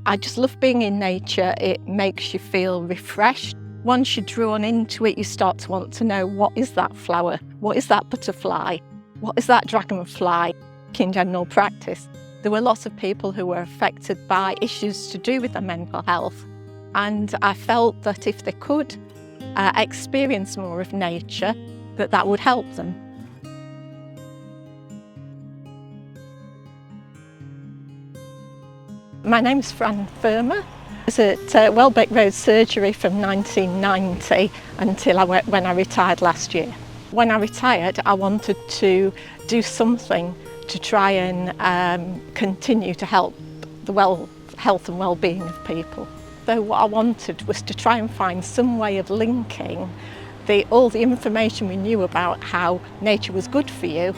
I just love being in nature. It makes you feel refreshed. Once you're drawn into it, you start to want to know, what is that flower? What is that butterfly? What is that dragonfly? In general practice, there were lots of people who were affected by issues to do with their mental health. And I felt that if they could experience more of nature, that would help them. My name's Fran and Emma. I was at Welbeck Surgery from 1990 until when I retired last year. When I retired, I wanted to do something to try and continue to help the health and well-being of people. So what I wanted was to try and find some way of linking all the information we knew about how nature was good for you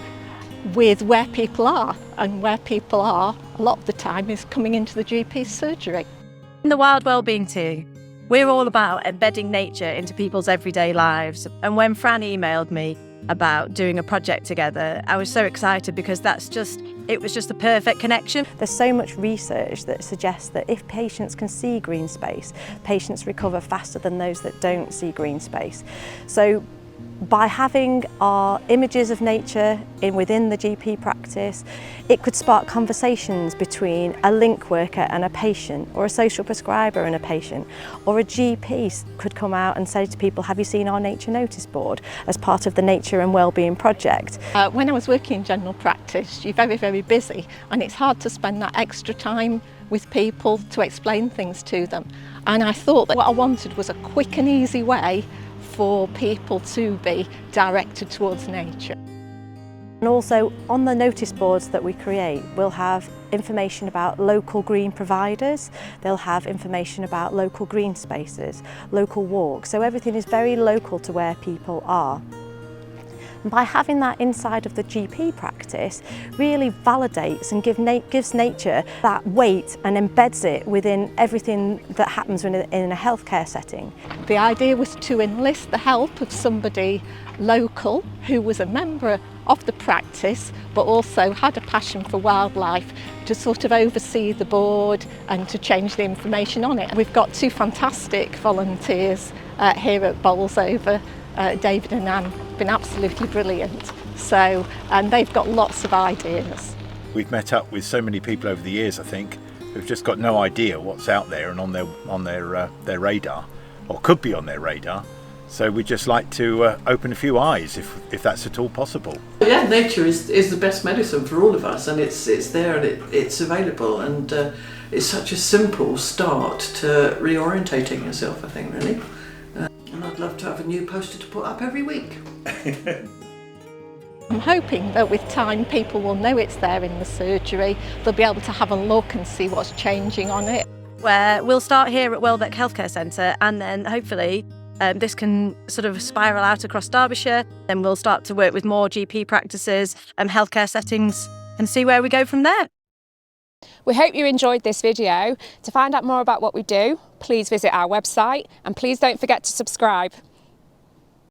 with where people are. And where people are, a lot of the time, is coming into the GP surgery. In the Wild Wellbeing Team, we're all about embedding nature into people's everyday lives. And when Fran emailed me about doing a project together, I was so excited because it was just the perfect connection. There's so much research that suggests that if patients can see green space, patients recover faster than those that don't see green space. So by having our images of nature within the GP practice, it could spark conversations between a link worker and a patient, or a social prescriber and a patient, or a GP could come out and say to people, have you seen our nature notice board as part of the Nature and Wellbeing project? When I was working in general practice, you're very, very busy, and it's hard to spend that extra time with people to explain things to them. And I thought that what I wanted was a quick and easy way for people to be directed towards nature. And also on the notice boards that we create, we'll have information about local green providers, they'll have information about local green spaces, local walks, so everything is very local to where people are. And by having that inside of the GP practice, really validates and gives nature that weight and embeds it within everything that happens in a healthcare setting. The idea was to enlist the help of somebody local who was a member of the practice but also had a passion for wildlife, to sort of oversee the board and to change the information on it. We've got two fantastic volunteers here at Bolsover. David and Anne have been absolutely brilliant, and they've got lots of ideas. We've met up with so many people over the years, I think, who've just got no idea what's out there and on their radar, or could be on their radar. So we'd just like to open a few eyes, if that's at all possible. Yeah, nature is the best medicine for all of us, and it's there and it's available, and it's such a simple start to reorientating yourself, I think, really. And I'd love to have a new poster to put up every week. I'm hoping that with time people will know it's there in the surgery. They'll be able to have a look and see what's changing on it. Where we'll start here at Welbeck Healthcare Centre, and then hopefully this can sort of spiral out across Derbyshire. Then we'll start to work with more GP practices and healthcare settings and see where we go from there. We hope you enjoyed this video. To find out more about what we do, please visit our website, and please don't forget to subscribe.